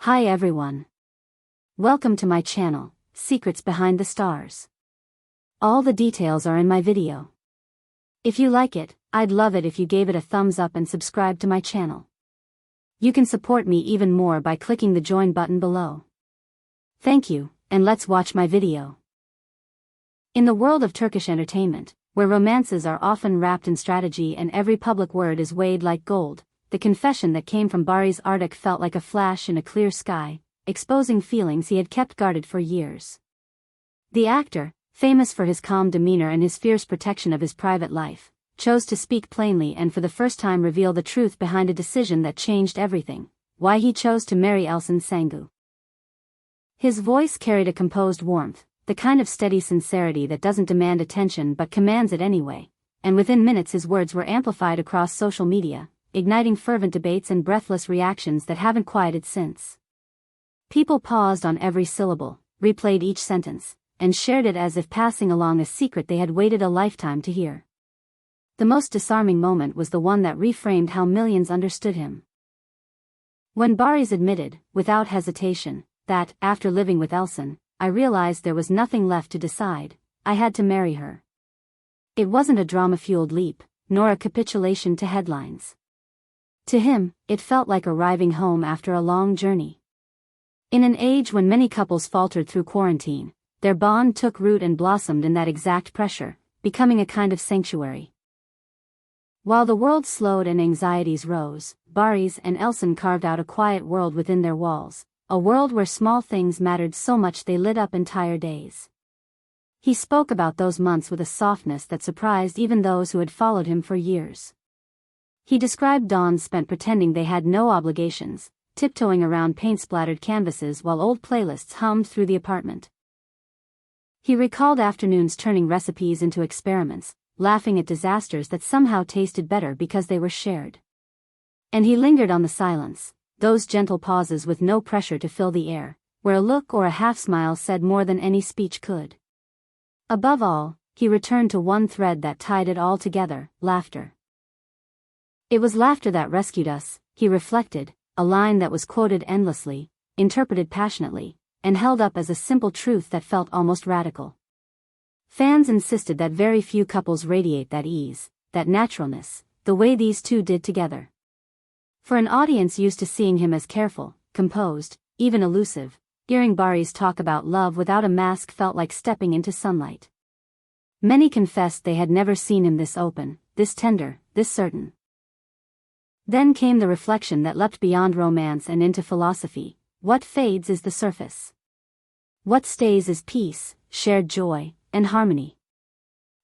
Hi everyone. Welcome to my channel, Secrets Behind the Stars. All the details are in my video. If you like it, I'd love it if you gave it a thumbs up and subscribe to my channel. You can support me even more by clicking the join button below. Thank you, and let's watch my video. In the world of Turkish entertainment, where romances are often wrapped in strategy and every public word is weighed like gold, the confession that came from Barış Arduç felt like a flash in a clear sky, exposing feelings he had kept guarded for years. The actor, famous for his calm demeanor and his fierce protection of his private life, chose to speak plainly and for the first time reveal the truth behind a decision that changed everything: why he chose to marry Elçin Sangu. His voice carried a composed warmth, the kind of steady sincerity that doesn't demand attention but commands it anyway, and within minutes his words were amplified across social media, igniting fervent debates and breathless reactions that haven't quieted since. People paused on every syllable, replayed each sentence, and shared it as if passing along a secret they had waited a lifetime to hear. The most disarming moment was the one that reframed how millions understood him. When Barış admitted, without hesitation, that, after living with Elçin, I realized there was nothing left to decide, I had to marry her. It wasn't a drama-fueled leap, nor a capitulation to headlines. To him, it felt like arriving home after a long journey. In an age when many couples faltered through quarantine, their bond took root and blossomed in that exact pressure, becoming a kind of sanctuary. While the world slowed and anxieties rose, Barış and Elçin carved out a quiet world within their walls, a world where small things mattered so much they lit up entire days. He spoke about those months with a softness that surprised even those who had followed him for years. He described dawns spent pretending they had no obligations, tiptoeing around paint-splattered canvases while old playlists hummed through the apartment. He recalled afternoons turning recipes into experiments, laughing at disasters that somehow tasted better because they were shared. And he lingered on the silence, those gentle pauses with no pressure to fill the air, where a look or a half-smile said more than any speech could. Above all, he returned to one thread that tied it all together: laughter. It was laughter that rescued us, he reflected, a line that was quoted endlessly, interpreted passionately, and held up as a simple truth that felt almost radical. Fans insisted that very few couples radiate that ease, that naturalness, the way these two did together. For an audience used to seeing him as careful, composed, even elusive, hearing Barış talk about love without a mask felt like stepping into sunlight. Many confessed they had never seen him this open, this tender, this certain. Then came the reflection that leapt beyond romance and into philosophy: what fades is the surface. What stays is peace, shared joy, and harmony.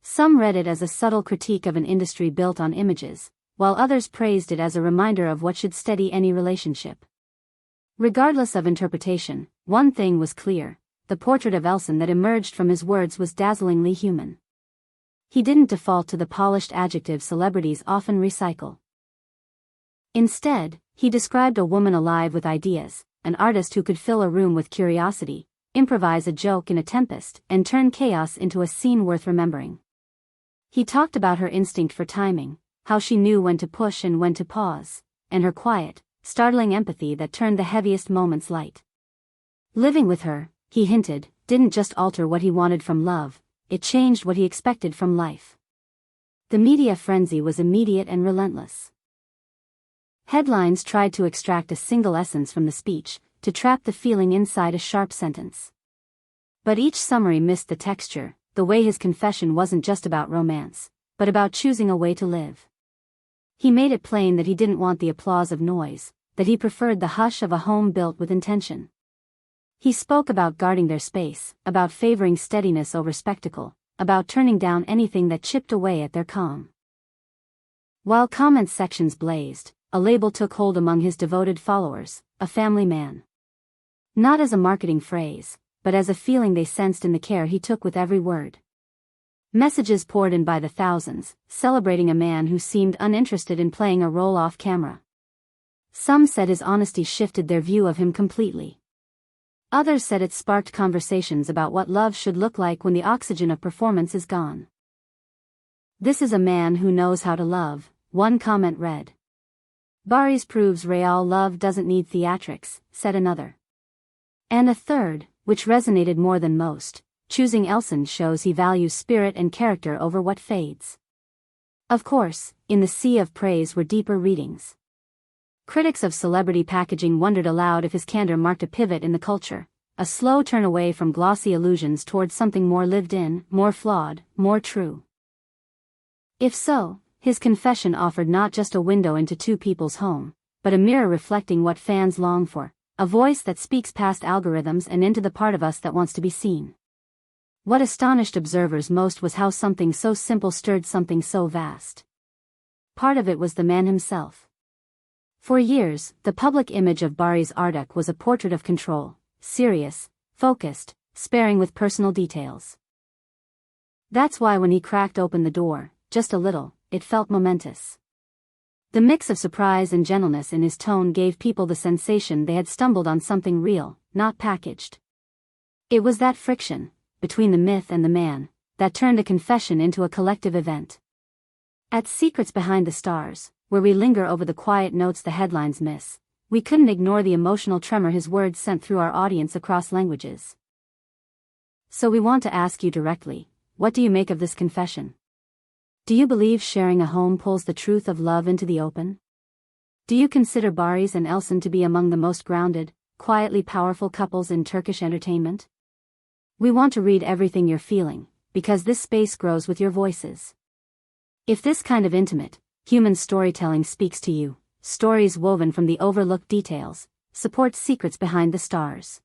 Some read it as a subtle critique of an industry built on images, while others praised it as a reminder of what should steady any relationship. Regardless of interpretation, one thing was clear: the portrait of Elçin that emerged from his words was dazzlingly human. He didn't default to the polished adjectives celebrities often recycle. Instead, he described a woman alive with ideas, an artist who could fill a room with curiosity, improvise a joke in a tempest, and turn chaos into a scene worth remembering. He talked about her instinct for timing, how she knew when to push and when to pause, and her quiet, startling empathy that turned the heaviest moments light. Living with her, he hinted, didn't just alter what he wanted from love, it changed what he expected from life. The media frenzy was immediate and relentless. Headlines tried to extract a single essence from the speech, to trap the feeling inside a sharp sentence. But each summary missed the texture, the way his confession wasn't just about romance, but about choosing a way to live. He made it plain that he didn't want the applause of noise, that he preferred the hush of a home built with intention. He spoke about guarding their space, about favoring steadiness over spectacle, about turning down anything that chipped away at their calm. While comment sections blazed, a label took hold among his devoted followers: a family man. Not as a marketing phrase, but as a feeling they sensed in the care he took with every word. Messages poured in by the thousands, celebrating a man who seemed uninterested in playing a role off camera. Some said his honesty shifted their view of him completely. Others said it sparked conversations about what love should look like when the oxygen of performance is gone. "This is a man who knows how to love," one comment read. Barış proves real love doesn't need theatrics, said another. And a third, which resonated more than most, choosing Elçin shows he values spirit and character over what fades. Of course, in the sea of praise were deeper readings. Critics of celebrity packaging wondered aloud if his candor marked a pivot in the culture, a slow turn away from glossy illusions towards something more lived in, more flawed, more true. If so, his confession offered not just a window into two people's home, but a mirror reflecting what fans long for, a voice that speaks past algorithms and into the part of us that wants to be seen. What astonished observers most was how something so simple stirred something so vast. Part of it was the man himself. For years, the public image of Barış Arduç was a portrait of control, serious, focused, sparing with personal details. That's why when he cracked open the door, just a little, it felt momentous. The mix of surprise and gentleness in his tone gave people the sensation they had stumbled on something real, not packaged. It was that friction, between the myth and the man, that turned a confession into a collective event. At Secrets Behind the Stars, where we linger over the quiet notes the headlines miss, we couldn't ignore the emotional tremor his words sent through our audience across languages. So we want to ask you directly, what do you make of this confession? Do you believe sharing a home pulls the truth of love into the open? Do you consider Barış and Elçin to be among the most grounded, quietly powerful couples in Turkish entertainment? We want to read everything you're feeling, because this space grows with your voices. If this kind of intimate, human storytelling speaks to you, stories woven from the overlooked details, support Secrets Behind the Stars.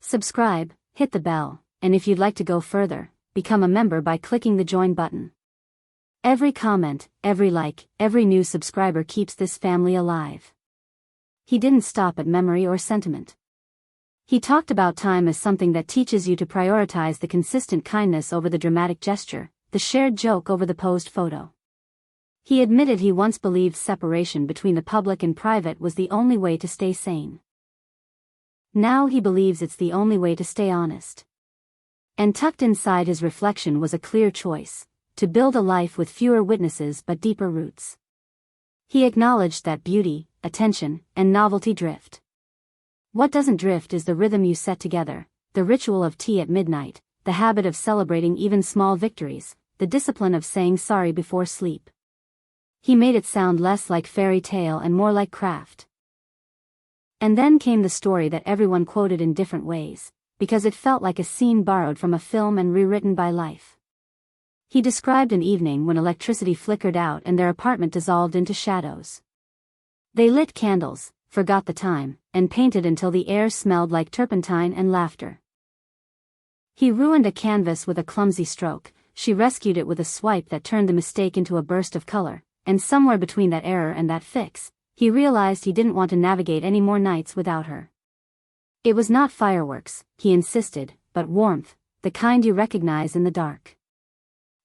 Subscribe, hit the bell, and if you'd like to go further, become a member by clicking the join button. Every comment, every like, every new subscriber keeps this family alive. He didn't stop at memory or sentiment. He talked about time as something that teaches you to prioritize the consistent kindness over the dramatic gesture, the shared joke over the posed photo. He admitted he once believed separation between the public and private was the only way to stay sane. Now he believes it's the only way to stay honest. And tucked inside his reflection was a clear choice: to build a life with fewer witnesses but deeper roots. He acknowledged that beauty, attention, and novelty drift. What doesn't drift is the rhythm you set together, the ritual of tea at midnight, the habit of celebrating even small victories, the discipline of saying sorry before sleep. He made it sound less like fairy tale and more like craft. And then came the story that everyone quoted in different ways, because it felt like a scene borrowed from a film and rewritten by life. He described an evening when electricity flickered out and their apartment dissolved into shadows. They lit candles, forgot the time, and painted until the air smelled like turpentine and laughter. He ruined a canvas with a clumsy stroke, she rescued it with a swipe that turned the mistake into a burst of color, and somewhere between that error and that fix, he realized he didn't want to navigate any more nights without her. It was not fireworks, he insisted, but warmth, the kind you recognize in the dark.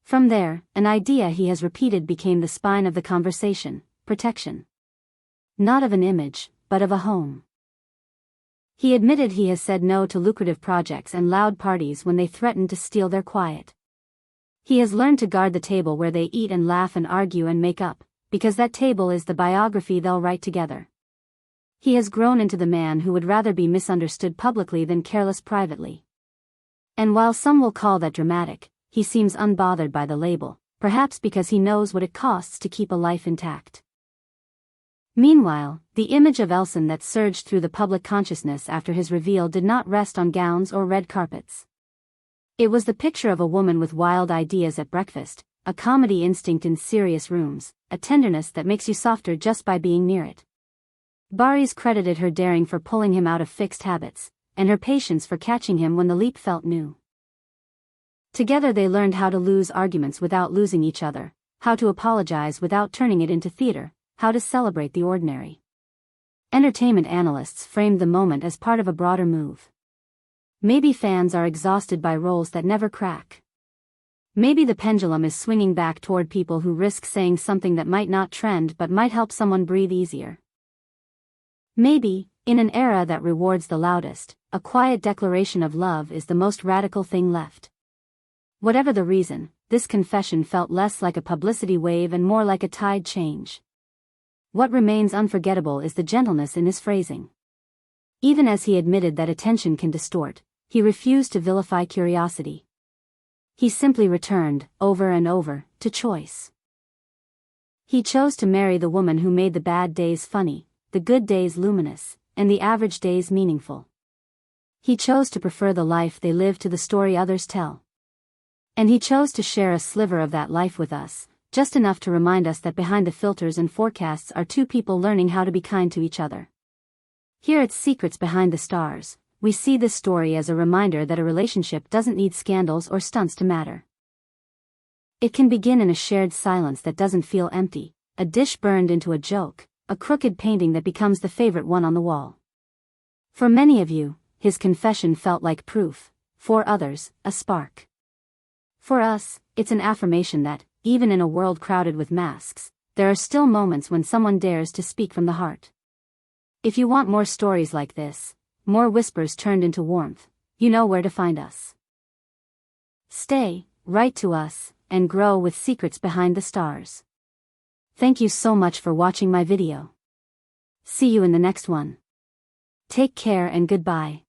From there, an idea he has repeated became the spine of the conversation: protection. Not of an image, but of a home. He admitted he has said no to lucrative projects and loud parties when they threatened to steal their quiet. He has learned to guard the table where they eat and laugh and argue and make up, because that table is the biography they'll write together. He has grown into the man who would rather be misunderstood publicly than careless privately. And while some will call that dramatic, he seems unbothered by the label, perhaps because he knows what it costs to keep a life intact. Meanwhile, the image of Elçin that surged through the public consciousness after his reveal did not rest on gowns or red carpets. It was the picture of a woman with wild ideas at breakfast, a comedy instinct in serious rooms, a tenderness that makes you softer just by being near it. Barış credited her daring for pulling him out of fixed habits, and her patience for catching him when the leap felt new. Together they learned how to lose arguments without losing each other, how to apologize without turning it into theater, how to celebrate the ordinary. Entertainment analysts framed the moment as part of a broader move. Maybe fans are exhausted by roles that never crack. Maybe the pendulum is swinging back toward people who risk saying something that might not trend but might help someone breathe easier. Maybe, in an era that rewards the loudest, a quiet declaration of love is the most radical thing left. Whatever the reason, this confession felt less like a publicity wave and more like a tide change. What remains unforgettable is the gentleness in his phrasing. Even as he admitted that attention can distort, he refused to vilify curiosity. He simply returned, over and over, to choice. He chose to marry the woman who made the bad days funny, the good days luminous, and the average days meaningful. He chose to prefer the life they live to the story others tell. And he chose to share a sliver of that life with us, just enough to remind us that behind the filters and forecasts are two people learning how to be kind to each other. Here at Secrets Behind the Stars, we see this story as a reminder that a relationship doesn't need scandals or stunts to matter. It can begin in a shared silence that doesn't feel empty, a dish burned into a joke, a crooked painting that becomes the favorite one on the wall. For many of you, his confession felt like proof, for others, a spark. For us, it's an affirmation that, even in a world crowded with masks, there are still moments when someone dares to speak from the heart. If you want more stories like this, more whispers turned into warmth, you know where to find us. Stay, write to us, and grow with Secrets Behind the Stars. Thank you so much for watching my video. See you in the next one. Take care and goodbye.